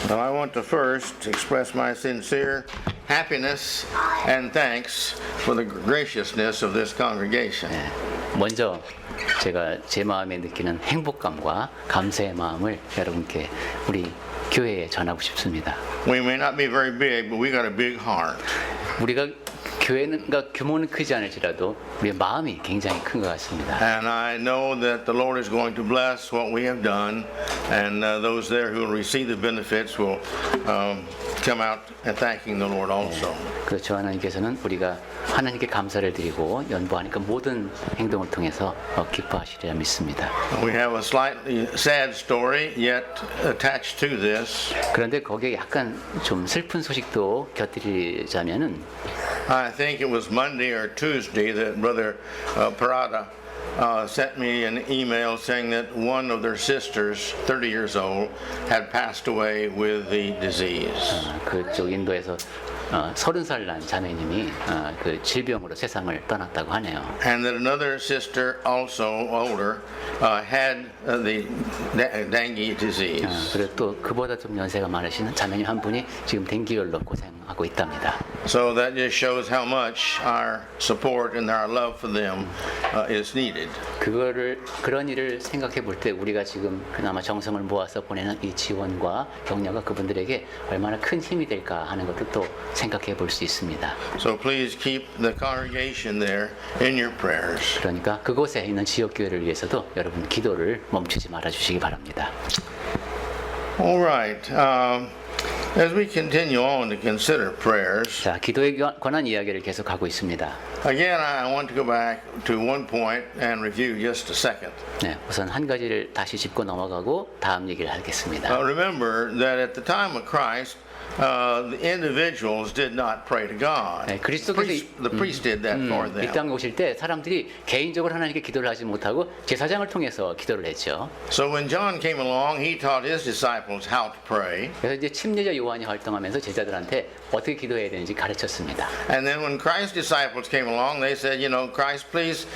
Well, I want to first express my sincere happiness and thanks for the graciousness of this congregation. 먼저 제가 제 마음에 느끼는 행복감과 감사의 마음을 여러분께 우리 교회에 전하고 싶습니다. We may not be very big, but we got a big heart. 우리가 교회가 규모는 크지 않을지라도 우리의 마음이 굉장히 큰 것 같습니다. And I know that the Lord is going to bless what we have done, and those there who will receive the benefits will come out and thanking the Lord also. 그렇죠. 하나님께서는 우리가 하나님께 감사를 드리고 연보하니까 모든 행동을 통해서 기뻐하시리라 믿습니다. We have a slightly sad story yet attached to this. 그런데 거기에 약간 좀 슬픈 소식도 곁들이자면은 I think it was Monday or Tuesday that Brother Parada sent me an email saying that one of their sisters, 30 years old, had passed away with the disease. 그쪽 인도에서 30살 난 자매님이 그 질병으로 세상을 떠났다고 하네요. And that another sister, also older, had the dengue disease. 그리고 또 그보다 좀 연세가 많으신 자매님 한 분이 지금 댕기열로 고생하고 있답니다. So that just shows how much our support and our love for them is needed. 그런 일을 생각해 볼 때 우리가 지금 그나마 정성을 모아서 보내는 이 지원과 격려가 그분들에게 얼마나 큰 힘이 될까 하는 것도 또 생각해 볼 수 있습니다. So please keep the congregation there in your prayers. 그러니까 그곳에 있는 지역 교회를 위해서도 여러분 기도를 멈추지 말아 주시기 바랍니다. All right. As we continue on to consider prayers, 자, 기도에 관한 이야기를 계속하고 있습니다. again, I want to go back to one point and review just a second. 네, 우선 한 가지를 다시 짚고 넘어가고 다음 얘기를 하겠습니다. Remember that at the time of Christ, the individuals did not pray to God. 네, 그리스도께서 The priest did that for 이 them. 땅에 오실 때 사람들이 개인적으로 하나님께 기도를 하지 못하고 제사장을 통해서 기도를 했죠. So when John came along, he taught his disciples how to pray. 그래서 이제 침례자 요한이 활동하면서 제자들한테 어떻게 기도해야 되는지 가르쳤습니다. And then when Christ's disciples came along, they said, you know, Christ, please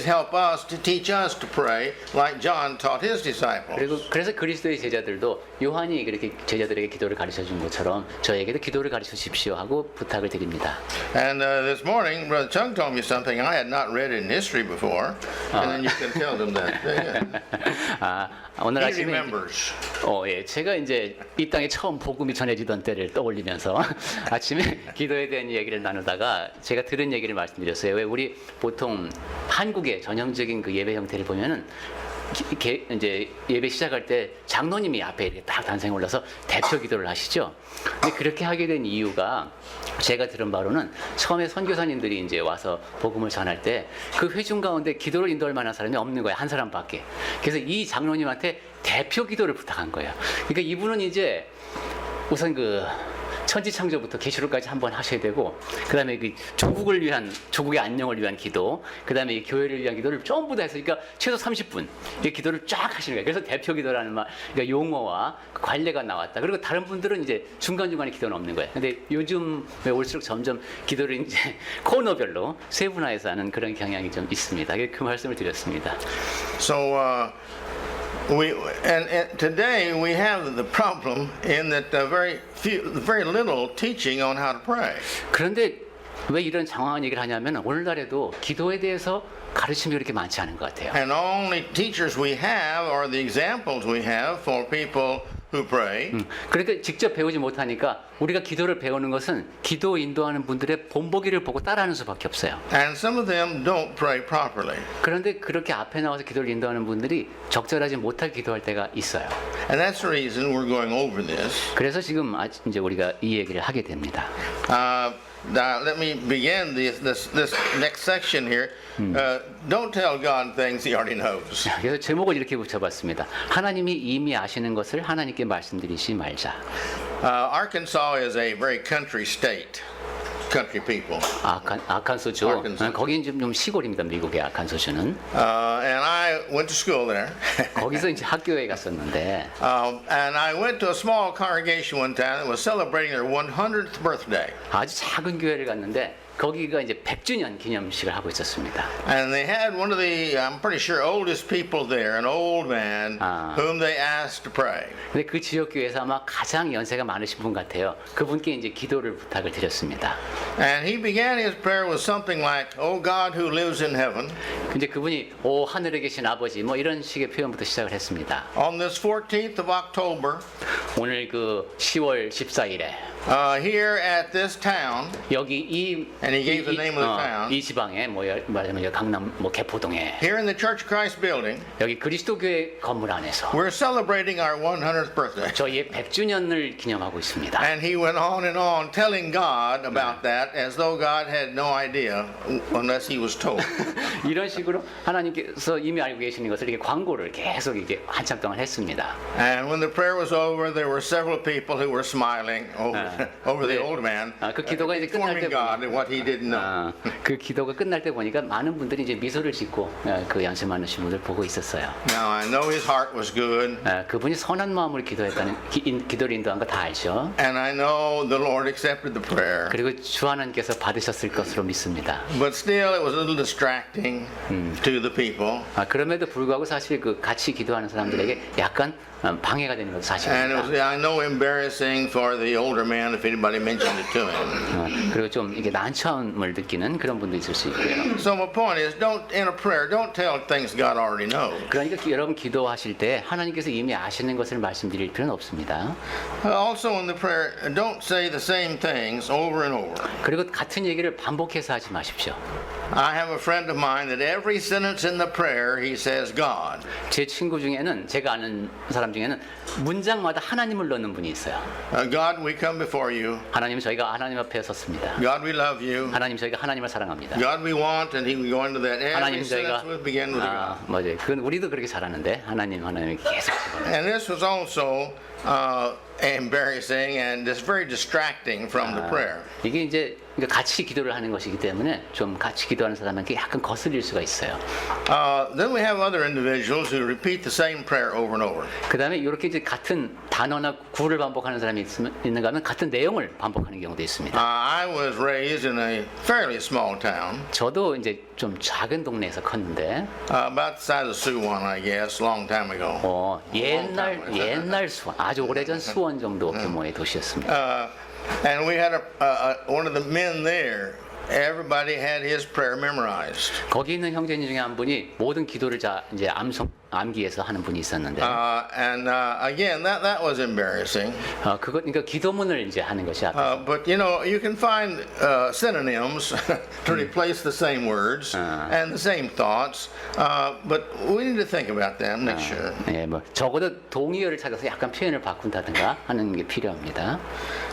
help us to teach us to pray like John taught his disciples. 그래서 그리스도의 제자들도 요한이 그렇게 제자들에게 기도를 가르쳐 준 것처럼 저에게도 기도를 가르쳐 주십시오 하고 부탁을 드립니다. And this morning, Brother Chung told me something I had not read in history before, and then you can tell them that. 오늘 He 아침에 remembers. 예, 제가 이제 이 땅에 처음 복음이 전해지던 때를 떠올리면서 아침에 기도에 대한 이야기를 나누다가 제가 들은 얘기를 말씀드렸어요. 왜 우리 보통 한국의 전형적인 그 예배 형태를 보면은 이제 예배 시작할 때 장로님이 앞에 이렇게 딱 단상에 올라서 대표 기도를 하시죠. 근데 그렇게 하게 된 이유가 제가 들은 바로는 처음에 선교사님들이 이제 와서 복음을 전할 때 그 회중 가운데 기도를 인도할 만한 사람이 없는 거예요. 한 사람밖에. 그래서 이 장로님한테 대표 기도를 부탁한 거예요. 그러니까 이분은 이제 우선 그 천지창조부터 계시록까지 한번 하셔야 되고, 그 다음에 그 조국의 안녕을 위한 기도, 그 다음에 이 교회를 위한 기도를 전부 다 해서, 그러니까 최소 30분 이 기도를 쫙 하시는 거예요. 그래서 대표 기도라는 그러니까 용어와 그 관례가 나왔다. 그리고 다른 분들은 이제 중간중간에 기도는 없는 거예요. 근데 요즘에 올수록 점점 기도를 이제 코너별로 세분화해서 하는 그런 경향이 좀 있습니다. 그 말씀을 드렸습니다. So and today we have the problem in that very little teaching on how to pray. 그런데 왜 이런 장황한 얘기를 하냐면 오늘날에도 기도에 대해서 가르침이 그렇게 많지 않은 것 같아요. And only teachers we have are the examples we have for people who pray. 그러니까 직접 배우지 못하니까 우리가 기도를 배우는 것은 기도 인도하는 분들의 본보기를 보고 따라하는 수밖에 없어요. And some of them don't pray properly. 그런데 그렇게 앞에 나와서 기도를 인도하는 분들이 적절하지 못하게 기도할 때가 있어요. And that's the reason we're going over this. 그래서 지금 이제 우리가 이 얘기를 하게 됩니다. Now let me begin this next section here. Don't tell God things He already knows. 그래서 제목을 이렇게 붙여봤습니다. 하나님이 이미 아시는 것을 하나님께 말씀드리지 말자. Arkansas is a very country state. Country people. 아칸소주. Arkansas. 거긴 좀 시골입니다. 미국의 아칸소주는. And I went to school there. 거기서 이제 학교에 갔었는데. And I went to a small congregation one time that was celebrating their 100th birthday. 아주 작은 교회를 갔는데 거기가 이제 100주년 기념식을 하고 있었습니다. And they had one of the, I'm pretty sure, oldest people there, an old man, whom they asked to pray. 근데 그 지역 교회에서 아마 가장 연세가 많으신 분 같아요. 그분께 이제 기도를 부탁을 드렸습니다. And he began his prayer with something like, "Oh God who lives in heaven, 근데 그분이 오 하늘에 계신 아버지 뭐 이런 식의 표현부터 시작을 했습니다. on this 14th of October, 오늘 그 10월 14일에 here at this town," 여기 And he gave the name of the town. 이 지방에 뭐 말하면 강남 뭐 개포동에 here in the Church of Christ building, 여기 그리스도 교회 건물 안에서 we're celebrating our 100th birthday. 저희의 100주년을 기념하고 있습니다. And he went on telling God about that as though God had no idea unless he was told. 이런 식으로 하나님께서 이미 알고 계시는 것을 이렇게 광고를 계속 이게 한참 동안 했습니다. And when the prayer was over, there were several people who were smiling over the 네. old man, 그 기도가 이제 끝날 informing 때 God of what he didn't know. 그 기도가 끝날 때 보니까 많은 분들이 이제 미소를 짓고 그 연세 많으신 분들 보고 있었어요. Now I know his heart was good, 그분이 선한 마음으로 기도했다는 기도를 인도한 거 다 알죠. and I know the Lord accepted the prayer. 그리고 주 하나님께서 받으셨을 것으로 믿습니다. But still, it was a little distracting to the people, 그럼에도 불구하고 사실 그 같이 기도하는 사람들에게 약간 방해가 되는 것도 and it was, 사실입니다. I know, embarrassing for the older man if anybody mentioned it to him. 그리고 좀 이게 난처함을 느끼는 그런 분도 있을 수 있고요. So my point is, in a prayer, don't tell things God already knows. 그러니까 여러분 기도하실 때 하나님께서 이미 아시는 것을 말씀드릴 필요는 없습니다. Also in the prayer, don't say the same things over and over. 그리고 같은 얘기를 반복해서 하지 마십시오. I have a friend of mine that every sentence in the prayer he says God. 제 친구 중에는 제가 아는 사람 중에는 문장마다 하나님을 넣는 분이 있어요. God, we come before you. 하나님 저희가 하나님 앞에 섰습니다. God, we love you. 하나님 저희가 하나님을 사랑합니다. God, we want, and he would go into that. Every 하나님 sentence 저희가 would begin with God. 맞아요. 그건 우리도 그렇게 잘하는데 하나님 계속 집어넣어요. And this was also embarrassing and just very distracting from the prayer. 이게 이제 그러니까 같이 기도를 하는 것이기 때문에 좀 같이 기도하는 사람에게 약간 거슬릴 수가 있어요. Then we have other individuals who repeat the same prayer over and over. 그 다음에 이렇게 이제 같은 단어나 구를 반복하는 사람이 있는가 하면 같은 내용을 반복하는 경우도 있습니다. I was raised in a fairly small town, 저도 이제 좀 작은 동네에서 컸는데 about the size of Suwon, I guess, long time ago. 옛날 수원 아주 오래전 수원 정도 규모의 도시였습니다. And we had one of the men there. Everybody had his prayer memorized. 거기 있는 형제님 중에 한 분이 모든 기도를 이제 암기해서 하는 분이 있었는데 And again, that was embarrassing. 그러니까 기도문을 이제 하는 것이 앞에서. But you know, you can find synonyms to replace the same words and the same thoughts. But we need to think about them, make sure. 예, 뭐 적어도 동의어를 찾아서 약간 표현을 바꾼다든가 하는 게 필요합니다.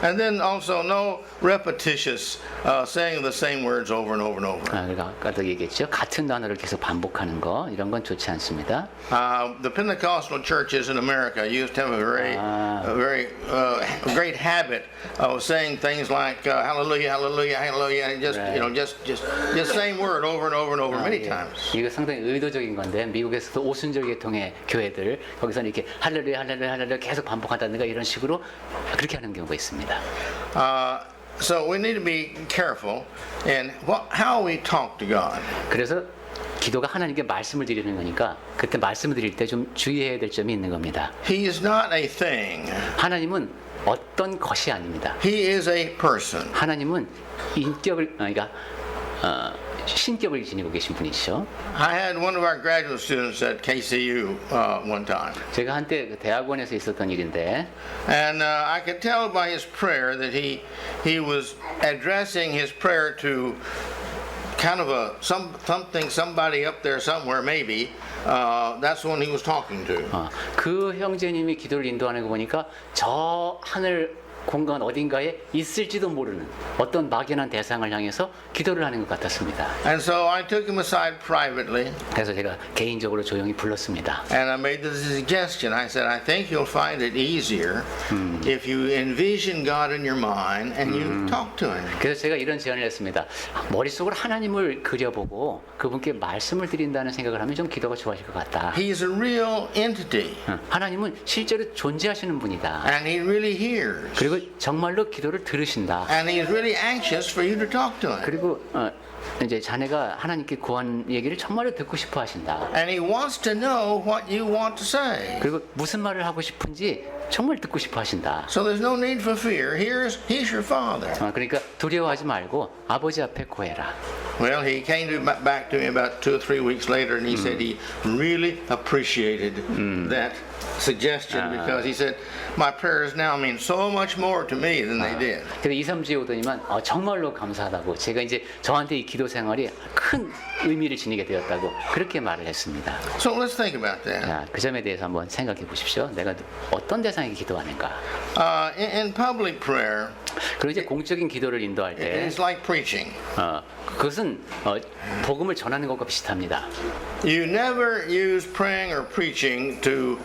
And then also no repetitious saying the same words over and over and over. 그러니까 아까도 얘기했죠. 같은 단어를 계속 반복하는 거 이런 건 좋지 않습니다. The Pentecostal churches in America used to have a very great habit of saying things like Hallelujah, Hallelujah, Hallelujah, and just same word over and over and over many times. 이거 상당히 의도적인 건데 미국에서도 오순절 계통의 교회들 거기서는 이렇게 할렐루야, 할렐루야, 할렐루야 계속 반복한다든가 이런 식으로 그렇게 하는 경우가 있습니다. So we need to be careful in how we talk to God. 그래서 기도가 하나님께 말씀을 드리는 거니까 그때 말씀을 드릴 때 좀 주의해야 될 점이 있는 겁니다. He is not a thing. 하나님은 어떤 것이 아닙니다. He is a person. 하나님은 신격을 지니고 계신 분이시죠. I had one of our graduate students at KCU one time. 제가 한때 그 대학원에서 있었던 일인데 And I could tell by his prayer that he was addressing his prayer to kind of somebody up there somewhere maybe. That's the one he was talking to. 그 형제님이 기도를 인도하는 거 보니까 저 하늘 공간 어딘가에 있을지도 모르는 어떤 막연한 대상을 향해서 기도를 하는 것 같았습니다. And so I took him aside privately. 그래서 제가 개인적으로 조용히 불렀습니다. And I made the suggestion. I said, I think you'll find it easier if you envision God in your mind and you talk to Him. 그래서 제가 이런 제안을 했습니다. 머릿속으로 하나님을 그려보고 그분께 말씀을 드린다는 생각을 하면 좀 기도가 좋아질 것 같다. He's a real entity. 하나님은 실제로 존재하시는 분이다. And He really hears. 그리고 그리고 정말로 기도를 들으신다. And He is really anxious for you to talk to Him. 그리고 이제 자네가 하나님께 구한 얘기를 정말로 듣고 싶어 하신다. And He wants to know what you want to say. 그리고 무슨 말을 하고 싶은지 정말 듣고 싶어 하신다. So there's no need for fear. He's your Father. 그러니까 두려워하지 말고 아버지 앞에 고해라. Well, he came back to me about 2 or 3 weeks later, and he said he really appreciated that suggestion because he said my prayers now mean so much more to me than they did. 그래서 2, 3주에 오더니만 정말로 감사하다고 제가 이제 저한테 이 기도 생활이 큰 의미를 지니게 되었다고 그렇게 말을 했습니다. So let's think about that. 자, 그 점에 대해서 한번 생각해 보십시오. 내가 어떤 대상에게 기도하는가? In public prayer, 그리고 이제 공적인 기도를 인도할 때 it's like preaching. 그것은 복음을 전하는 것과 비슷합니다. You never use praying or preaching to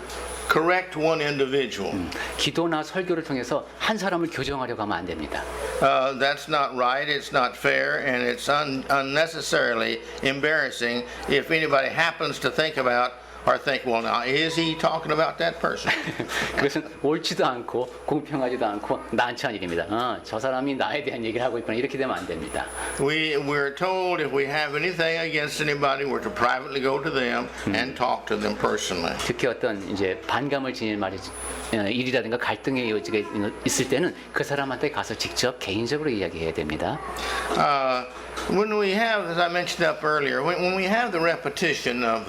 correct one individual. 기도나 설교를 통해서 한 사람을 교정하려고 하면 안 됩니다. That's not right, it's not fair, and it's unnecessarily embarrassing if anybody happens to think about or think, well, now, is he talking about that person? 그것은 옳지도 않고 공평하지도 않고 난처한 일입니다. 저 사람이 나에 대한 얘기를 하고 있구나 이렇게 되면 안 됩니다. We're told if we have anything against anybody, we're to privately go to them and talk to them personally. 특히 어떤 이제 반감을 지닐 말이 일이라든가 갈등의 여지가 있을 때는 그 사람한테 가서 직접 개인적으로 이야기해야 됩니다. When we have, as I mentioned up earlier, when we have the repetition of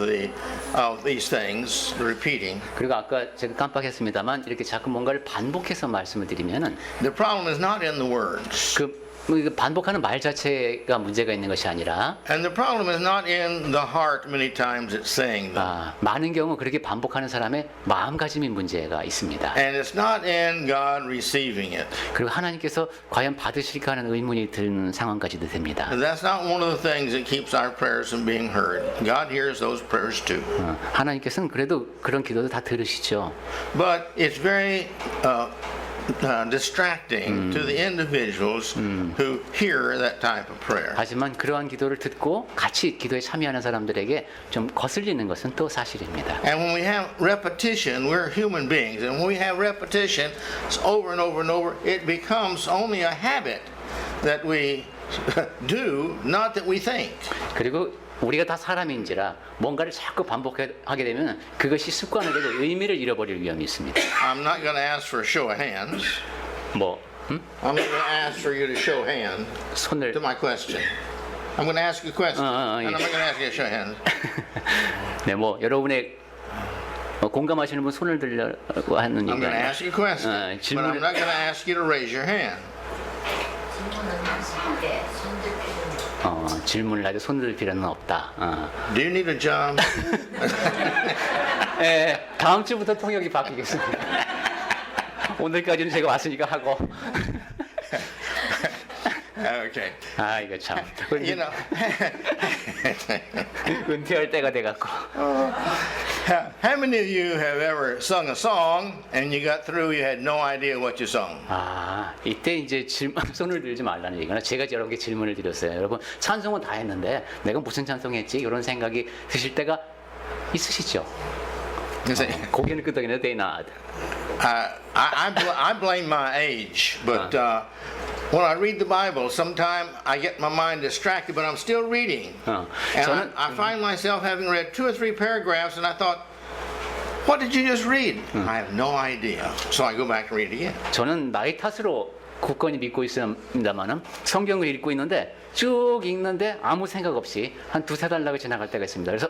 these things, the repeating, 그리고 아까 제가 깜빡했습니다만 이렇게 자꾸 뭔가를 반복해서 말씀을 드리면은 the problem is not in the words. 그 반복하는 말 자체가 문제가 있는 것이 아니라 And the problem is not in the heart many times it's saying them. 많은 경우 그렇게 반복하는 사람의 마음가짐이 문제가 있습니다. And it's not in God receiving it. 그리고 하나님께서 과연 받으실까 하는 의문이 드는 상황까지도 됩니다. And that's not one of the things that keeps our prayers from being heard. God hears those prayers too. 하나님께서는 그래도 그런 기도도 다 들으시죠. But it's very distracting to the individuals who hear that type of prayer. 하지만 그러한 기도를 듣고 같이 기도에 참여하는 사람들에게 좀 거슬리는 것은 또 사실입니다. And when we have repetition, we're human beings, and when we have repetition over and over and over, it becomes only a habit that we do, not that we think. 그리고 우리가 다 사람인지라 뭔가를 자꾸 반복하게 되면 그것이 습관이 되고 의미를 잃어버릴 위험이 있습니다. I'm not going to ask for a show of hands. I'm not going to ask for you to show hand 손을 to my question. I'm going to ask you a question, and I'm yes. not going to ask you to show hands. 네, 여러분의 공감하시는 분 손을 들려고 하는 I'm 얘기 going to 아니에요. ask you a question, but I'm not going to ask you to raise your hand. 질문을 하되 손들 필요는 없다. Do you need a job? 네, 다음 주부터 통역이 바뀌겠습니다. 오늘까지는 제가 왔으니까 하고. Okay. 이거 참. You know, 은퇴할 때가 돼갖고. how many of you have ever sung a song and you got through, you had no idea what you sung? 이때 이제 손을 들지 말라는 얘기구나. 제가 여러분께 질문을 드렸어요. 여러분, 찬송은 다 했는데 내가 무슨 찬송했지? 이런 생각이 드실 때가 있으시죠? 고개를 끄덕이는데 they nod. I blame my age, but when I read the Bible, sometimes I get my mind distracted, but I'm still reading. And I find myself having read 2 or 3 paragraphs, and I thought, what did you just read? I have no idea. So I go back and read it again. 저는 나이 탓으로 굳건히 믿고 있습니다만은 성경을 읽고 있는데 쭉 읽는데 아무 생각 없이 한 2-3 달락을 지나갈 때가 있습니다. 그래서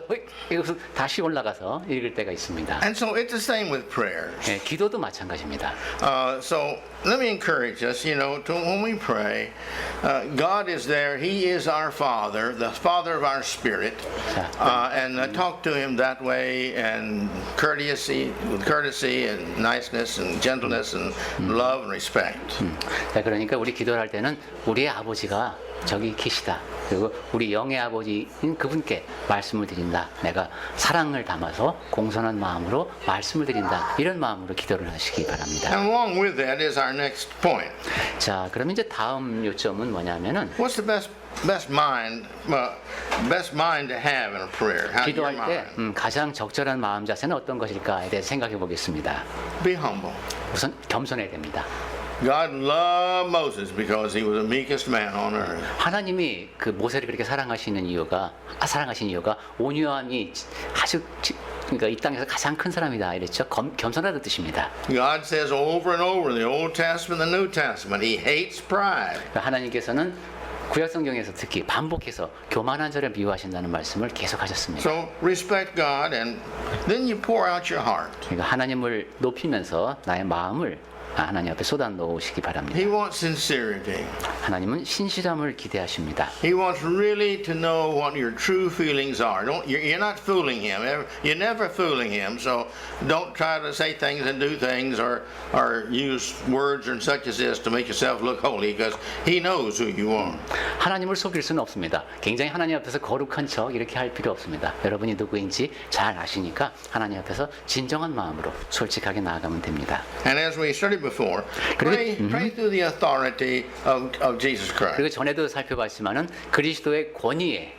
이것을 다시 올라가서 읽을 때가 있습니다. And so it's the same with prayers. 네, 기도도 마찬가지입니다. So let me encourage us, when we pray, God is there. He is our Father, the Father of our spirit. And talk to Him that way, and with courtesy and niceness and gentleness and love and respect. 자, 그러니까 우리 기도를 할 때는 우리의 아버지가 저기 계시다. 그리고 우리 영의 아버지인 그분께 말씀을 드린다. 내가 사랑을 담아서 공손한 마음으로 말씀을 드린다. 이런 마음으로 기도를 하시기 바랍니다. And along with that is our next point. 자, 그럼 이제 다음 요점은 뭐냐면은 What's the best mind to have in a prayer? How do you 기도할 때 mind? 가장 적절한 마음 자세는 어떤 것일까에 대해서 생각해 보겠습니다. Be humble. 우선 겸손해야 됩니다. God loved Moses because he was the meekest man on earth. 하나님이 그 모세를 그렇게 사랑하신 이유가 온유함이 아주 그러니까 이 땅에서 가장 큰 사람이다 이랬죠. 겸손하다는 뜻입니다. God says over and over in the Old Testament and the New Testament, he hates pride. 그러니까 하나님께서는 구약 성경에서 특히 반복해서 교만한 자를 미워하신다는 말씀을 계속하셨습니다. So respect God and then you pour out your heart. 그러니까 하나님을 높이면서 나의 마음을 하나님 앞에 쏟아 놓으시기 바랍니다. He wants sincerity. 하나님은 신실함을 기대하십니다. He wants really to know what your true feelings are. You're not fooling him. You're never fooling him. So don't try to say things and do things or use words and such as this to make yourself look holy because he knows who you are. 하나님을 속일 수는 없습니다. 굉장히 하나님 앞에서 거룩한 척 이렇게 할 필요 없습니다. 여러분이 누구인지 잘 아시니까 하나님 앞에서 진정한 마음으로 솔직하게 나아가면 됩니다. And as we studied before, pray through the authority of Jesus Christ. 그리고 전에도 살펴봤지만은 그리스도의 권위에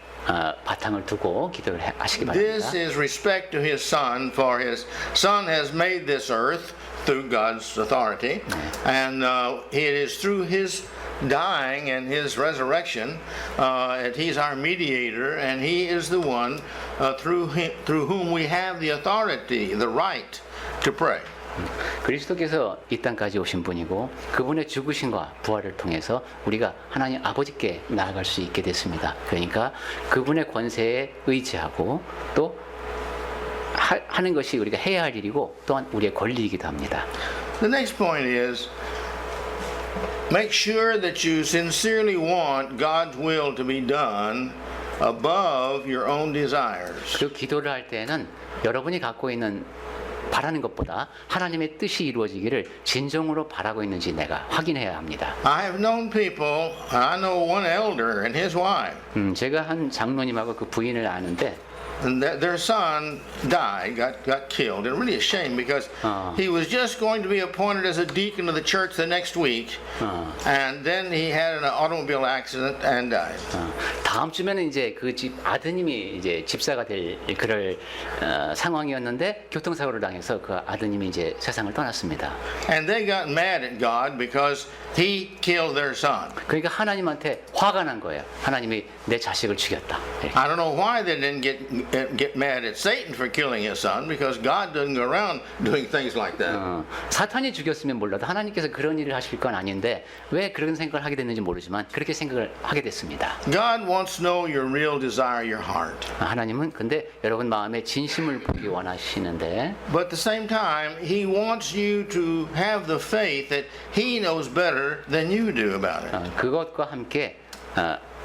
바탕을 두고 기도를 하시기 This 바랍니다. is respect to his son, for his son has made this earth through God's authority, and it is through his dying and his resurrection that he's our mediator, and he is the one through whom we have the authority, the right to pray. 그리스도께서 이 땅까지 오신 분이고 그분의 죽으심과 부활을 통해서 우리가 하나님 아버지께 나아갈 수 있게 됐습니다. 그러니까 그분의 권세에 의지하고 또 하는 것이 우리가 해야 할 일이고 또한 우리의 권리이기도 합니다. The next point is make sure that you sincerely want God's will to be done above your own desires. 그리고 기도를 할 때에는 여러분이 갖고 있는 바라는 것보다 하나님의 뜻이 이루어지기를 진정으로 바라고 있는지 내가 확인해야 합니다. I have known people, I know one elder and his wife. 제가 한 장로님하고 그 부인을 아는데 And their son died, got killed. And really a shame because he was just going to be appointed as a deacon of the church the next week. And then he had an automobile accident and died. 다음 주면은 이제 그 집 아드님이 이제 집사가 될 그럴 상황이었는데 교통사고를 당해서 그 아드님이 이제 세상을 떠났습니다. And they got mad at God because he killed their son. 그러니까 하나님한테 화가 난 거예요. 하나님이 내 자식을 죽였다. 이렇게. I don't know why they didn't get mad at Satan for killing his son because God doesn't go around doing things like that. 사탄이 죽였으면 몰라도 하나님께서 그런 일을 하실 건 아닌데 왜 그런 생각을 하게 됐는지 모르지만 그렇게 생각을 하게 됐습니다. God wants to know your real desire, your heart. 하나님은 근데 여러분 마음에 진심을 보기 원하시는데 But at the same time, He wants you to have the faith that He knows better than you do about it. 그것과 함께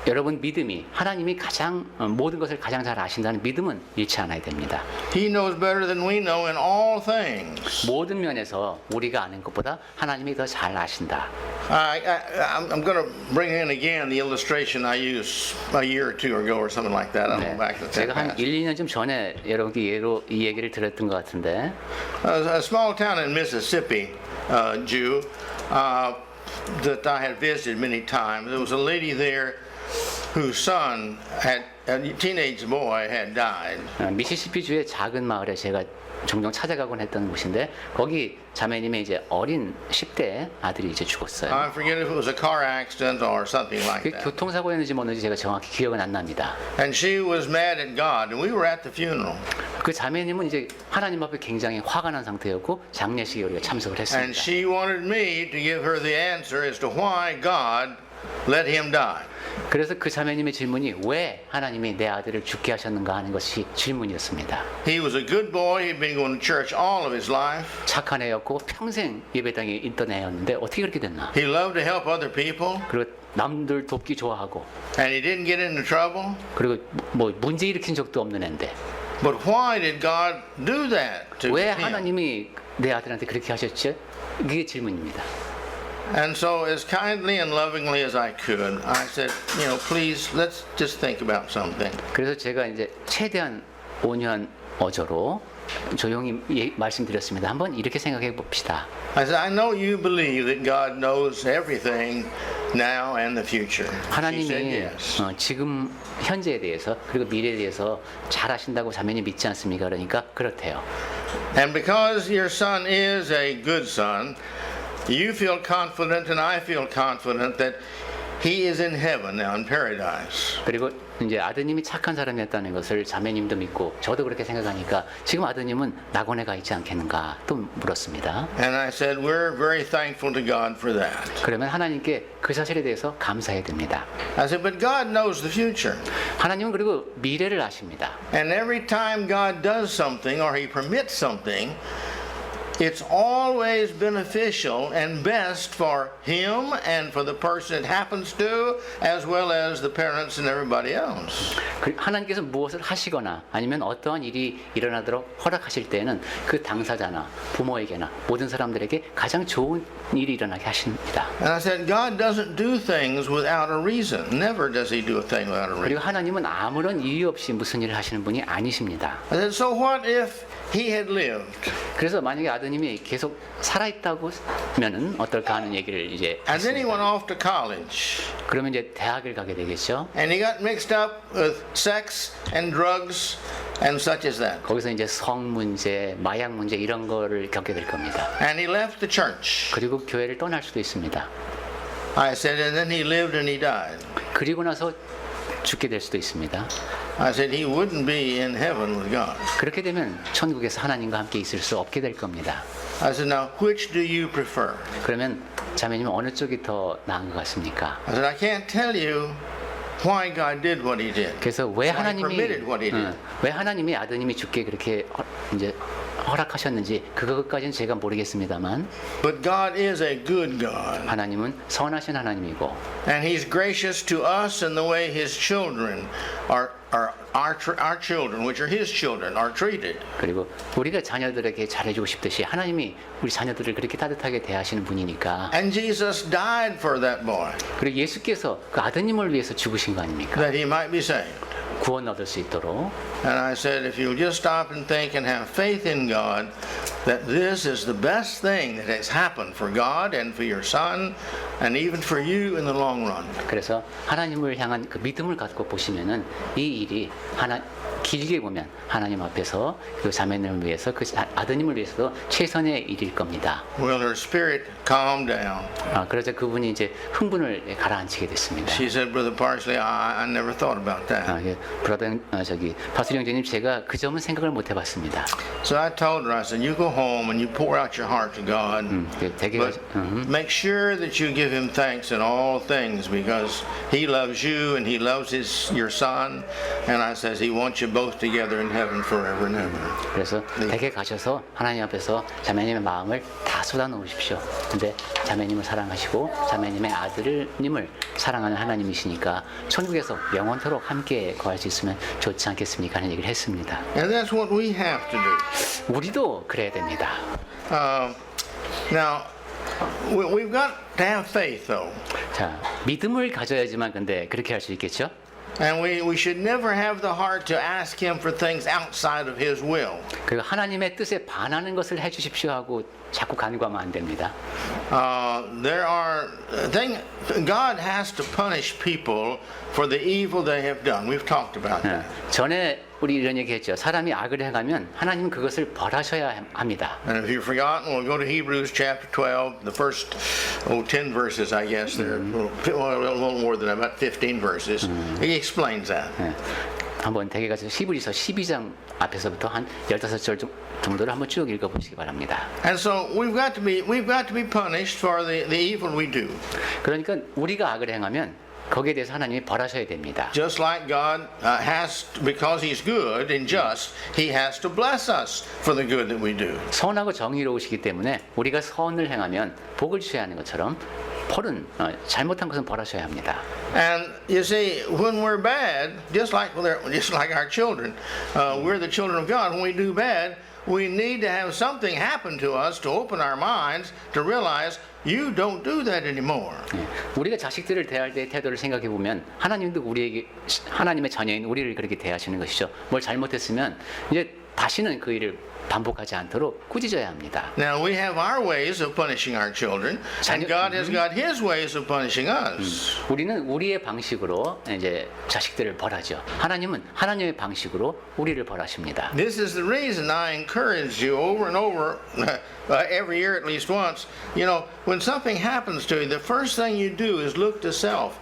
여러분 믿음이 하나님이 가장 모든 것을 가장 잘 아신다는 믿음은 잃지 않아야 됩니다. He knows better than we know in all things. 모든 면에서 우리가 아는 것보다 하나님이 더 잘 아신다. I'm going to bring in again the illustration I used a year or two ago or something like that. I don't know back to that 제가 한 past. 1, 2년쯤 전에 여러분께 예로 이 얘기를 들었던 것 같은데 A small town in Mississippi, Jew, that I had visited many times. There was a lady there whose son, a teenage boy, had died. 미시시피주의 작은 마을에 제가 종종 찾아가곤 했던 곳인데 거기 자매님의 이제 어린 10대 아들이 이제 죽었어요. I forget if it was a car accident or something like 그 that. 교통사고였는지 뭐였는지 제가 정확히 기억은 안 납니다. And she was mad at God, and we were at the funeral. 그 자매님은 이제 하나님 앞에 굉장히 화가 난 상태였고 장례식에 우리가 참석을 And 했습니다. she wanted me to give her the answer as to why God let him die. 그래서 그 자매님의 질문이 왜 하나님이 내 아들을 죽게 하셨는가 하는 것이 질문이었습니다. He was a good boy. He'd been going to church all of his life. 착한 애였고 평생 예배당에 있던 애였는데 어떻게 그렇게 됐나? He loved to help other people, 그리고 남들 돕기 좋아하고 and he didn't get into trouble. 그리고 뭐 문제 일으킨 적도 없는 애인데 But why did God do that to 왜 him? 하나님이 내 아들한테 그렇게 하셨죠? 그게 질문입니다. And so, as kindly and lovingly as I could, I said, please, let's just think about something. 그래서 제가 이제 최대한 온유한 어조로 조용히 말씀드렸습니다. 한번 이렇게 생각해 봅시다. I said, I know you believe that God knows everything now and the future. She said 하나님이 yes. 지금 현재에 대해서 그리고 미래에 대해서 잘 아신다고 자매님 믿지 않습니까? 그러니까 그렇대요. And because your son is a good son, you feel confident and I feel confident that he is in heaven now in paradise. 그리고 이제 아드님이 착한 사람이었다는 것을 자매님도 믿고 저도 그렇게 생각하니까 지금 아드님은 낙원에 가 있지 않겠는가 또 물었습니다. And I said, we're very thankful to God for that. 그러면 하나님께 그 사실에 대해서 감사해야 됩니다. I said, but God knows the future. 하나님은 그리고 미래를 아십니다. And every time God does something or he permits something, it's always beneficial and best for him and for the person it happens to, as well as the parents and everybody else. 하나님께서 무엇을 하시거나 아니면 어떠한 일이 일어나도록 허락하실 때는 그 당사자나 부모에게나 모든 사람들에게 가장 좋은 일이 일어나게 하십니다. And I said, God doesn't do things without a reason. Never does he do a thing without a reason. 그리고 하나님은 아무런 이유 없이 무슨 일을 하시는 분이 아니십니다. I said, so what if he had lived? 그래서 만약에 아드님이 계속 살아있다고 하면은 어떨까 하는 얘기를 이제 And then he 했습니다. went off to college. 그러면 이제 대학을 가게 되겠죠. And he got mixed up with sex and drugs and such as that. 거기서 이제 성 문제, 마약 문제 이런 거를 겪게 될 겁니다. And he left the church. 그리고 교회를 떠날 수도 있습니다. I said, and then he lived and he died. 그리고 나서 죽게 될 수도 있습니다. I said, he wouldn't be in heaven with God. 그렇게 되면 천국에서 하나님과 함께 있을 수 없게 될 겁니다. I said, now, which do you prefer? 그러면 자매님은 어느 쪽이 더 나은 것 같습니까? I said, I can't tell you why God did what he did. 그래서 왜 Why he permitted what he did. 왜 하나님이 아드님이 죽게 그렇게 이제 허락하셨는지 그것까지는 제가 모르겠습니다만 But God is a good God. 하나님은 선하신 하나님이고 And he's gracious to us in the way his children are our children, which are his children, are treated. 그리고 우리가 자녀들에게 잘해주고 싶듯이 하나님이 우리 자녀들을 그렇게 따뜻하게 대하시는 분이니까 And Jesus died for that boy, 그리고 예수께서 그 아드님을 위해서 죽으신 거 아닙니까? that he might be saved. 구원 얻을 수 있도록. And I said, if you'll just stop and think and have faith in God, that this is the best thing that has happened for God and for your son, and even for you in the long run. 그래서 하나님을 향한 그 믿음을 갖고 보시면은 이 일이 길게 보면 하나님 앞에서 그 자매님을 위해서 그 아드님을 위해서도 최선의 일일 겁니다. Well, her spirit calmed down. 그래서 그분이 이제 흥분을 가라앉히게 됐습니다. She said, Brother Parsley, I never thought about that. 파수리 형제님 제가 그 점은 생각을 못 해봤습니다. So I told her, I said, you go home and you pour out your heart to God. 되게 But make sure that you give him thanks in all things because he loves you and he loves your son. And I says he wants you both together in heaven forever and ever. 그래서 댁에 가셔서 하나님 앞에서 자매님의 마음을 다 쏟아놓으십시오. 근데 자매님을 사랑하시고 자매님의 아들님을 사랑하는 하나님이시니까 천국에서 영원토록 함께 거할 수 있으면 좋지 않겠습니까? 하는 얘기를 했습니다. And that's what we have to do. 우리도 그래야 됩니다. Now, we've got to have faith, though. 자, 믿음을 가져야지만 근데 그렇게 할 수 있겠죠? And we should never have the heart to ask him for things outside of his will. 그리고 하나님의 뜻에 반하는 것을 해주십시오 하고 자꾸 간구하면 안 됩니다. There are things, God has to punish people for the evil they have done. We've talked about that. 전에 우리 이런 얘기했죠. 사람이 악을 행하면 하나님은 그것을 벌하셔야 합니다. And if you've forgotten, we'll go to Hebrews chapter 12, the first 10 verses, I guess. There, a little more than about 15 verses. He explains that. 한번 댁에 가서 히브리서 12장 앞에서부터 한 15절 정도를 한번 쭉 읽어보시기 바랍니다. And so we've got to be punished for the evil we do. 그러니까 우리가 악을 행하면 거기에 대해서 하나님이 벌하셔야 됩니다. Just like God has, because He's good and just, He has to bless us for the good that we do. 선하고 정의로우시기 때문에 우리가 선을 행하면 복을 주셔야 하는 것처럼 벌은 잘못한 것은 벌하셔야 합니다. And you see, when we're bad, just like our children, we're the children of God. When we do bad, we need to have something happen to us to open our minds to realize you don't do that anymore. 우리가 자식들을 대할 때의 태도를 생각해 보면 하나님도 우리에게 하나님의 자녀인 우리를 그렇게 대하시는 것이죠. 뭘 잘못했으면 이제 다시는 그 일을 반복하지 않도록 꾸짖어야 합니다. Now, we have our ways of punishing our children, and God has got His ways of punishing us. 우리는 우리의 방식으로 이제 자식들을 벌하죠. 하나님은 하나님의 방식으로 우리를 벌하십니다. This is the reason I encourage you over and over, every year at least once. You know, when something happens to you, the first thing you do is look to self.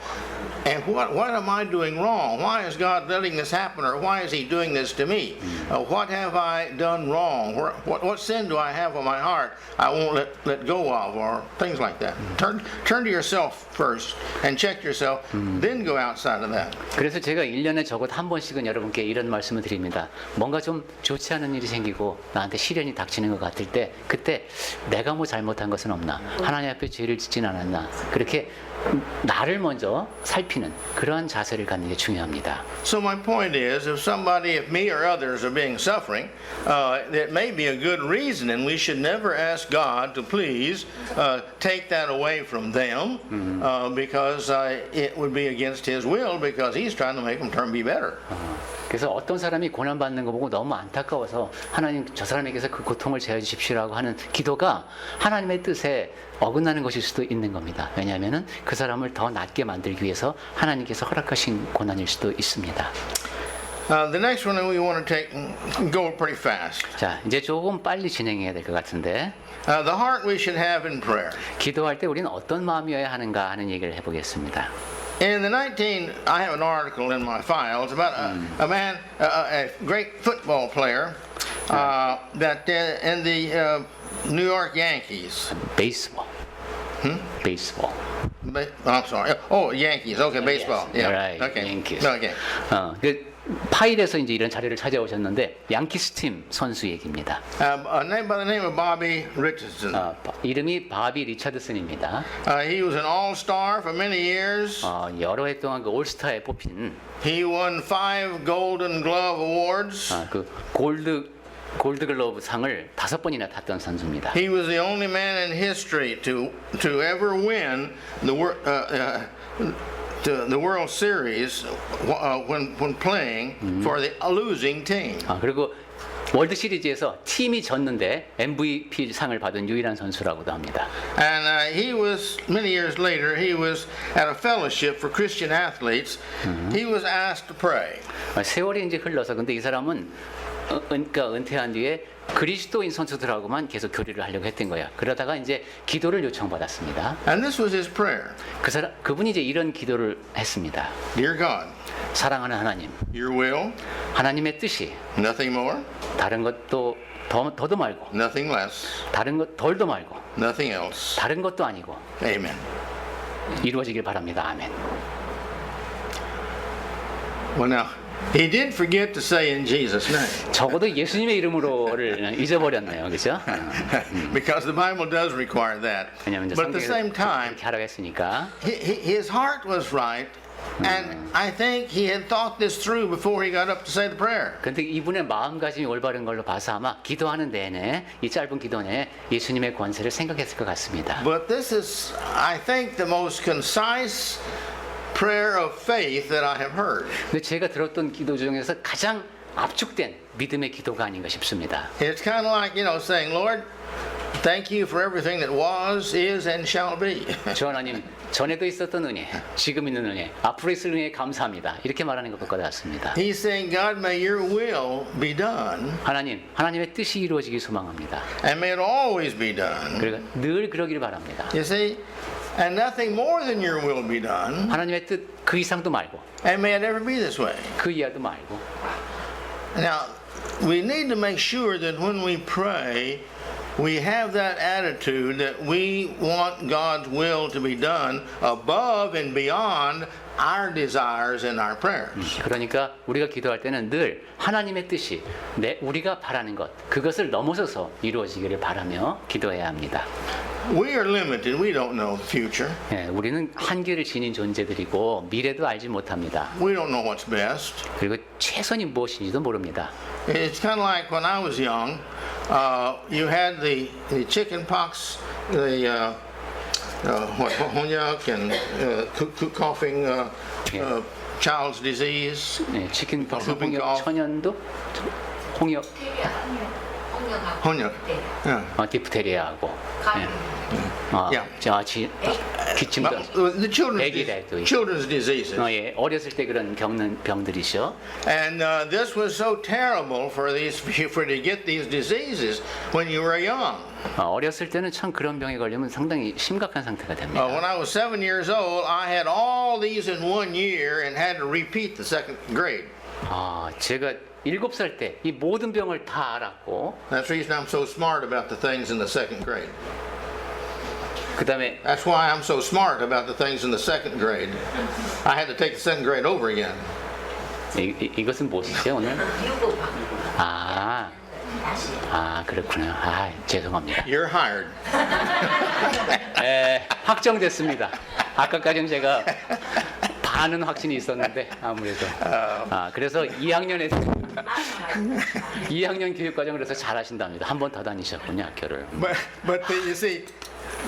And what am I doing wrong? Why is God letting this happen? Or why is He doing this to me? What have I done wrong? What sin do I have on my heart I won't let go of? Or things like that. Turn to yourself first and check yourself. Then go outside of that. 그래서 제가 1년에 적어도 한 번씩은 여러분께 이런 말씀을 드립니다. 뭔가 좀 좋지 않은 일이 생기고 나한테 시련이 닥치는 것 같을 때 그때 내가 뭐 잘못한 것은 없나? 하나님 앞에 죄를 짓진 않았나? 그렇게 나를 먼저 살피는 그러한 자세를 갖는 게 중요합니다. So my point is, if me or others are being suffering, it may be a good reason, and we should never ask God to please take that away from them, because it would be against His will, because He's trying to make them turn be better. 그래서 어떤 사람이 고난받는 거 보고 너무 안타까워서 하나님 저 사람에게서 그 고통을 제어해 주십시오라고 하는 기도가 하나님의 뜻에 어긋나는 것일 수도 있는 겁니다. 왜냐하면 그 사람을 더 낫게 만들기 위해서 하나님께서 허락하신 고난일 수도 있습니다. The next one we want to go pretty fast. 자, 이제 조금 빨리 진행해야 될 것 같은데 The heart we should have in prayer. 기도할 때 우리는 어떤 마음이어야 하는가 하는 얘기를 해보겠습니다. I have an article in my files about a man, a great football player, that in the New York Yankees. 베이스볼. 베이스볼. I'm sorry. Oh, Yankees. Okay, baseball. Yes, Yeah. right. Okay. Yankees. Okay. 그 파일에서 이제 이런 자료를 찾아오셨는데 양키스 팀 선수 얘기입니다. Name by the name of Bobby Richardson. 이름이 바비 리차드슨입니다. He was an all-star for many years. 여러 해 동안 그 올스타에 뽑힌. He won 5 Golden Glove Awards. 그 골드글러브 상을 5번이나 탔던 선수입니다. He was the only man in history to ever win the World Series when playing for the losing team. 그리고 월드 시리즈에서 팀이 졌는데 MVP 상을 받은 유일한 선수라고도 합니다. And he was many years later. He was at a fellowship for Christian athletes. He was asked to pray. 세월이 이제 흘러서 근데 이 사람은 그러니까 은퇴한 뒤에 그리스도인 선수들하고만 계속 교류를 하려고 했던 거야. 그러다가 이제 기도를 요청받았습니다. And this was his prayer. 그분이 이제 이런 기도를 했습니다. Dear God, 사랑하는 하나님, Your will, 하나님의 뜻이 nothing more, 다른 것도 더도 말고, nothing less, 다른 것 덜도 말고, nothing else. 다른 것도 아니고, Amen. 이루어지길 바랍니다. 아멘. Well, now he did forget to say in Jesus' name. 적어도 예수님의 이름으로를 잊어버렸네요, 그렇죠? Because the Bible does require that. 왜냐하면 이제 But at the same time, 그렇게 하라고 했으니까. his heart was right, and I think he had thought this through before he got up to say the prayer. 그런데 이분의 마음가짐이 올바른 걸로 봐서 아마 기도하는 내내 이 짧은 기도 내에 예수님의 권세를 생각했을 것 같습니다. But this is, I think, the most concise prayer of faith that I have heard. 근데 제가 들었던 기도 중에서 가장 압축된 믿음의 기도가 아닌가 싶습니다. It's kind of like, saying, Lord, thank you for everything that was, is, and shall be. 주 하나님, 전에도 있었던 은혜, 지금 있는 은혜, 앞으로 있을 은혜에 감사합니다. 이렇게 말하는 것과 같습니다. He's saying, God, may your will be done. 하나님, 하나님의 뜻이 이루어지기 소망합니다. And may it always be done. 그리고 늘 그러기를 바랍니다. You see? And nothing more than your will be done. 하나님의 뜻 그 이상도 말고, And may it ever be this way. 그 이하도 말고. Now, we need to make sure that when we pray, we have that attitude that we want God's will to be done above and beyond our desires and our prayers. 그러니까 우리가 기도할 때는 늘 하나님의 뜻이 우리가 바라는 것, 그것을 넘어서서 이루어지기를 바라며 기도해야 합니다. We are limited. We don't know the future. 우리는 한계를 지닌 존재들이고 미래도 알지 못합니다. We don't know what's best. 그리고 최선이 무엇인지도 모릅니다. It's kind of like when I was young, you had the chicken pox, the honyak and coughing, child's disease. 치킨박스, whooping 홍역, cough. 천연두, 홍역, Honyak. Yeah. 디프테리아하고, 예. Yeah. 기침도, The 애기들도 children's diseases. 예, 어렸을 때 그런 겪는 병들이죠. And this was so terrible for to get these diseases when you were young. 어렸을 때는 참 그런 병에 걸리면 상당히 심각한 상태가 됩니다. When I was 7 years old, I had all these in 1 year and had to repeat the second grade. 제가 7살 때 이 모든 병을 다 알았고, That's the reason I'm so smart about the things in the second grade. 그다음에 That's why I'm so smart about the things in the second grade. I had to take the second grade over again. 이것은 무엇이죠 오늘? 그렇구나. 죄송합니다. You're hired. 확정됐습니다. 아까까지는 제가 반은 확신이 있었는데 아무래도 그래서 2학년 교육과정을 해서 잘하신답니다. 한 번 더 다니셨군요 학교를. But you see,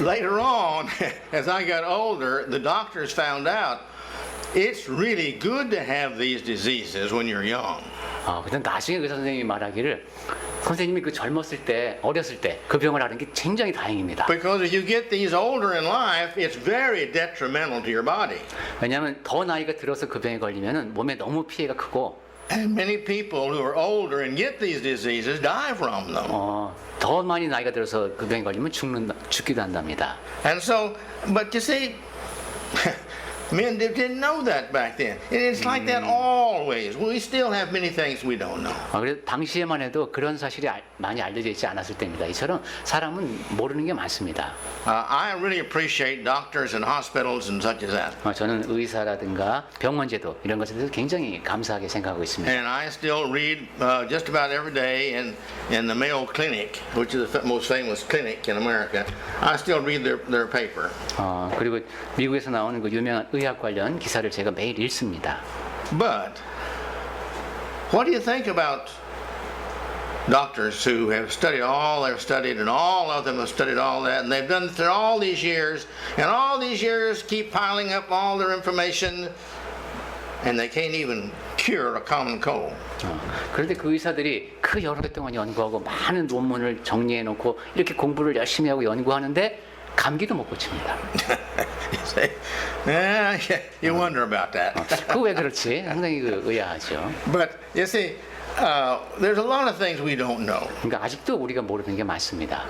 later on, as I got older, the doctors found out it's really good to have these diseases when you're young. 근데 나중에 의사 선생님이 말하기를 선생님이 그 젊었을 때, 어렸을 때 그 병을 앓은 게 굉장히 다행입니다. Because if you get these older in life, it's very detrimental to your body. 왜냐하면 더 나이가 들어서 그 병에 걸리면은 몸에 너무 피해가 크고. And many people who are older and get these diseases die from them. 더 많이 나이가 들어서 그 병에 걸리면 죽기도 한답니다. And so, but you see, men didn't know that back then. And it's like that always. We still have many things we don't know. 그래서 당시에만 해도 그런 사실이 많이 알려져 있지 않았을 때입니다. 이처럼 사람은 모르는 게 많습니다. I really appreciate doctors and hospitals and such as that. 저는 의사라든가 병원제도 이런 것에 대해서 굉장히 감사하게 생각하고 있습니다. And I still read just about every day in the Mayo Clinic, which is the most famous clinic in America. I still read their paper. 그리고 미국에서 나오는 그 유명한 의학 관련 기사를 제가 매일 읽습니다. But what do you think about doctors who have studied all they've studied, and all of them have studied all that, and they've done it through all these years, and all these years keep piling up all their information, and they can't even cure a common cold. 그런데 그 의사들이 그 여러 해 동안 연구하고 많은 논문을 정리해 놓고 이렇게 공부를 열심히 하고 연구하는데 감기도 못 고칩니다. You say, you wonder about that. 그 왜 그렇지? 상당히 의아하죠. But you see, there's a lot of things we don't know. 그러니까 아직도 우리가 모르는 게 많습니다.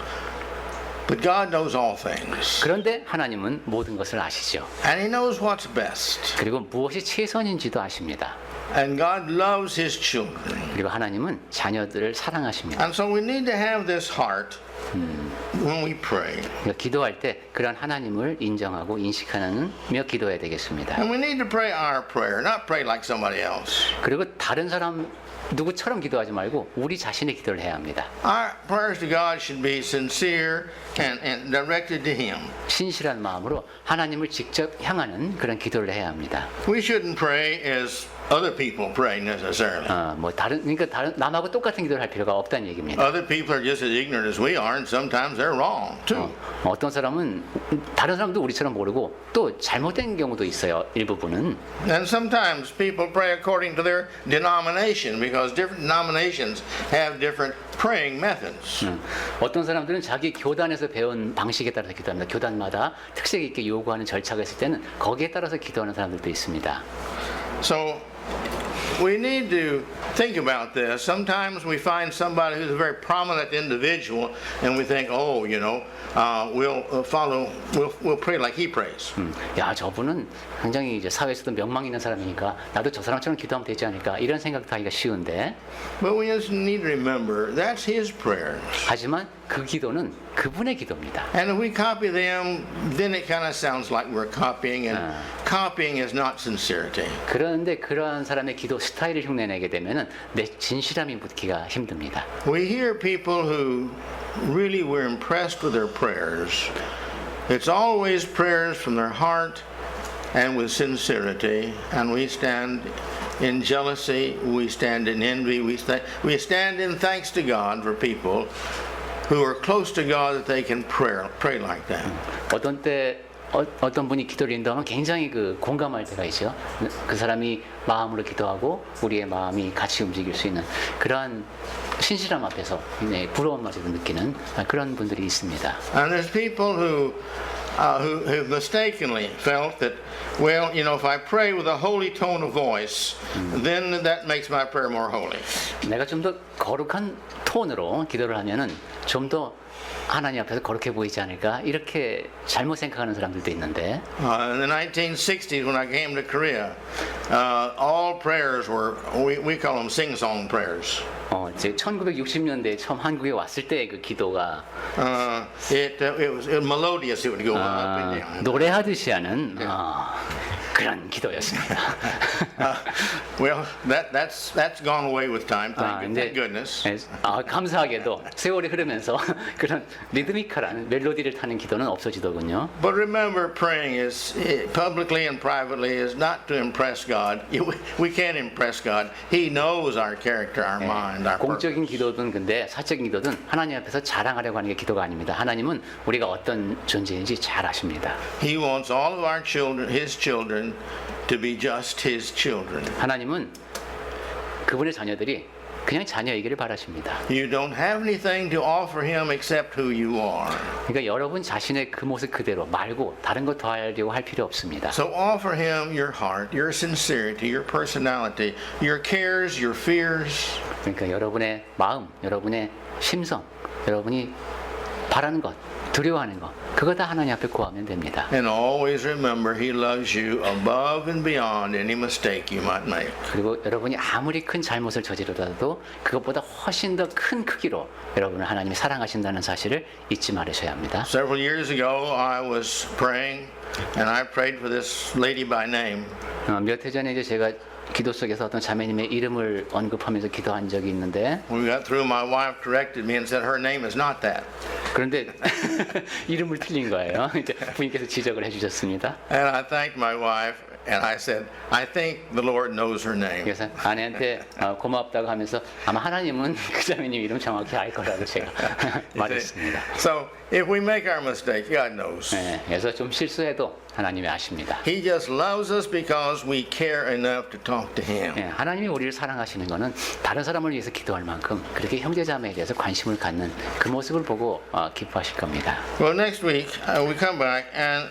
But God knows all things. 그런데 하나님은 모든 것을 아시죠. And He knows what's best. 그리고 무엇이 최선인지도 아십니다. And God loves His children. 그리고 하나님은 자녀들을 사랑하십니다. And so we need to have this heart when we pray. 그러니까 기도할 때 그런 하나님을 인정하고 인식하며 기도해야 되겠습니다. And we need to pray our prayer, not pray like somebody else. 그리고 다른 사람 누구처럼 기도하지 말고 우리 자신의 기도를 해야 합니다. Our prayers to God should be sincere and directed to Him. 신실한 마음으로 하나님을 직접 향하는 그런 기도를 해야 합니다. We shouldn't pray as other people pray necessarily. 그러니까 남하고 똑같은 기도를 할 필요가 없다는 얘기입니다. Other people are just as ignorant as we are, and sometimes they're wrong too. 어떤 사람은 다른 사람도 우리처럼 모르고 또 잘못된 경우도 있어요. 일부분은. And sometimes people pray according to their denomination because different denominations have different praying methods. 어떤 사람들은 자기 교단에서 배운 방식에 따라서 기도합니다. 교단마다 특색 있게 요구하는 절차가 있을 때는 거기에 따라서 기도하는 사람들도 있습니다. So we need to think about this. Sometimes we find somebody who's a very prominent individual, and we think, oh, we'll pray like he prays. 야, 저분은 굉장히 이제 사회에서도 명망 있는 사람이니까 나도 저 사람처럼 기도하면 되지 않을까 이런 생각도 하기가 쉬운데. But we just need to remember that's his prayers. 하지만 그 기도는 그분의 기도입니다. And if we copy them, then it kind of sounds like we're copying, and copying is not sincerity. 그런데 그러한 사람의 기도 스타일을 흉내내게 되면은 내 진실함이 묻기가 힘듭니다. We hear people who really were impressed with their prayers. It's always prayers from their heart and with sincerity, and we stand in jealousy, we stand in envy, we stand in thanks to God for people who are close to God that they can pray like that. 어떤 때 어떤 분이 기도를 인도하면 굉장히 공감할 때가 있죠. 그 사람이 마음으로 기도하고 우리의 마음이 같이 움직일 수 있는 그러한 신실함 앞에서 네, 부러움마저도 느끼는 그런 분들이 있습니다. And there's people who mistakenly felt that, well, you know, if I pray with a holy tone of voice, then that makes my prayer more holy. 내가 좀 더 거룩한 톤으로 기도를 하면은 좀 더 하나님 앞에서 거룩해 보이지 않을까 이렇게 잘못 생각하는 사람들도 있는데 In the 1960s, when I came to Korea, all prayers were, we call them sing-song prayers. 이제 1960년대에 처음 한국에 왔을 때 그 기도가 It was melodious, it would go up and down. 노래하듯이 하는 그런 기도였습니다. Well, that's gone away with time, thank goodness. 감사하게도 세월이 흐르면서 그런 리드미컬한 멜로디를 타는 기도는 없어지더군요. But remember, praying is publicly and privately is not to impress God. We can't impress God. He knows our character, our mind, our purpose. 공적인 기도든 근데 사적인 기도든 하나님 앞에서 자랑하려고 하는 게 기도가 아닙니다. 하나님은 우리가 어떤 존재인지 잘 아십니다. He wants all of our children, His children, to be just His children. 하나님은 그분의 자녀들이 그냥 자녀이기를 바라십니다. You don't have anything to offer Him except who you are. 그러니까 여러분 자신의 그 모습 그대로 말고 다른 것 더하려고 할 필요 없습니다. So offer Him your heart, your sincerity, your personality, your cares, your fears. 그러니까 여러분의 마음, 여러분의 심성, 여러분이 바라는 것, 두려워하는 것, 그거 다 하나님 앞에 구하면 됩니다. And always remember He loves you above and beyond any mistake you might make. 그리고 여러분이 아무리 큰 잘못을 저지르더라도 그것보다 훨씬 더 큰 크기로 여러분을 하나님이 사랑하신다는 사실을 잊지 말으셔야 합니다. Several years ago, I was praying, and I prayed for this lady by name. 몇 해 전에 이제 제가 기도 속에서 어떤 자매님의 이름을 언급하면서 기도한 적이 있는데 When we got through, my wife corrected me and said her name is not that. 그런데 이름을 틀린 거예요. 이제 부인께서 지적을 해주셨습니다. And I thanked my wife, and I said, I think the Lord knows her name. 그래서 아내한테 고맙다고 하면서 아마 하나님은 그 자매님 이름 정확히 알 거라고 제가 말했습니다. So if we make our mistake, God knows. 네, 그래서 좀 실수해도 하나님이 아십니다. He just loves us because we care enough to talk to Him. 네, 하나님이 우리를 사랑하시는 것은 다른 사람을 위해서 기도할 만큼 그렇게 형제자매에 대해서 관심을 갖는 그 모습을 보고 기뻐하실 겁니다. Well, next week we come back, and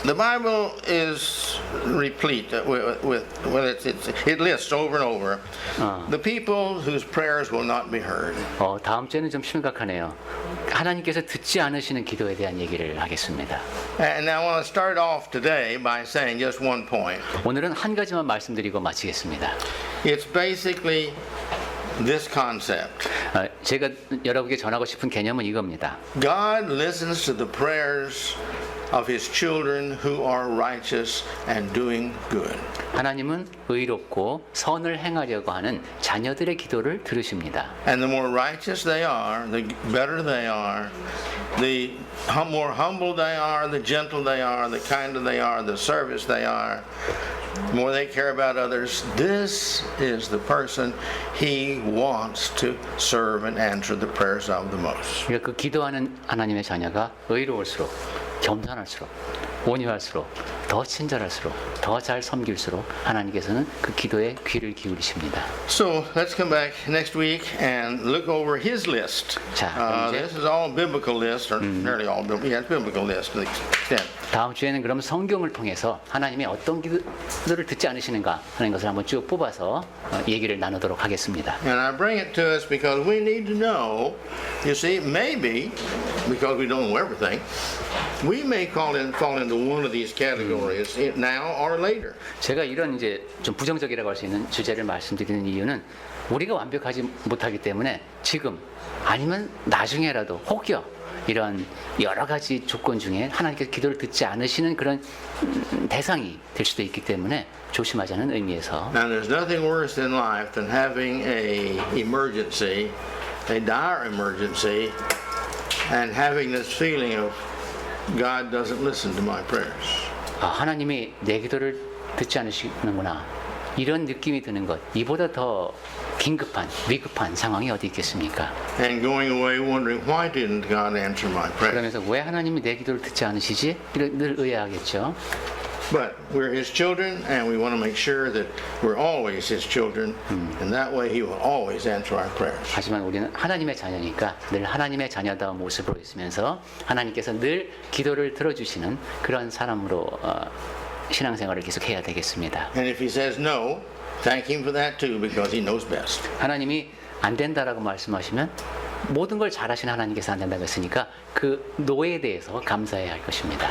the Bible is replete with it lists over and over the people whose prayers will not be heard. 다음 주에는 좀 심각하네요. 하나님께서 듣지 않으시는 기도에 대한 얘기를 하겠습니다. And I want to start off today by saying just one point. 오늘은 한 가지만 말씀드리고 마치겠습니다. It's basically this concept. 제가 여러분께 전하고 싶은 개념은 이겁니다. God listens to the prayers of His children who are righteous and doing good. 하나님은 의롭고 선을 행하려고 하는 자녀들의 기도를 들으십니다. And the more righteous they are, the better they are, the more humble they are, the gentle they are, the kinder they are, the service they are, the more they care about others. This is the person He wants to serve and answer the prayers of the most. 그러니까 그 기도하는 하나님의 자녀가 의로울수록 겸손할수록 온유할수록 더 친절할수록 더 잘 섬길수록 하나님께서는 그 기도에 귀를 기울이십니다. So let's come back next week and look over His list. 자, 이제 This is all biblical list, or nearly all biblical. Yeah, it's biblical list to the extent. 다음 주에는 그럼 성경을 통해서 하나님이 어떤 기도를 듣지 않으시는가 하는 것을 한번 쭉 뽑아서 얘기를 나누도록 하겠습니다. And I bring it to us because we need to know, you see, maybe, because we don't know everything, we may fall into one of these categories now or later. 제가 이런 이제 좀 부정적이라고 할 수 있는 주제를 말씀드리는 이유는 우리가 완벽하지 못하기 때문에 지금 아니면 나중에라도 혹여 이런 여러 가지 조건 중에 하나님께서 기도를 듣지 않으시는 그런 대상이 될 수도 있기 때문에 조심하자는 의미에서 Now there's nothing worse in life than having a emergency, a dire emergency, and having this feeling of God doesn't listen to my prayers. 하나님이 내 기도를 듣지 않으시는구나 이런 느낌이 드는 것 이보다 더 긴급한 위급한 상황이 어디 있겠습니까? And going away wondering why didn't God answer my prayer? 그러면서 왜 하나님이 내 기도를 듣지 않으시지? 늘 의아하겠죠. But we're His children, and we want to make sure that we're always His children, and that way He will always answer our prayers. 하지만 우리는 하나님의 자녀니까 늘 하나님의 자녀다운 모습으로 있으면서 하나님께서 늘 기도를 들어주시는 그런 사람으로 신앙생활을 계속해야 되겠습니다. And if He says no, thank Him for that too, because He knows best. 하나님이 안 된다라고 말씀하시면 모든 걸 잘하시는 하나님께서 안 된다고 했으니까 그 노에 대해서 감사해야 할 것입니다.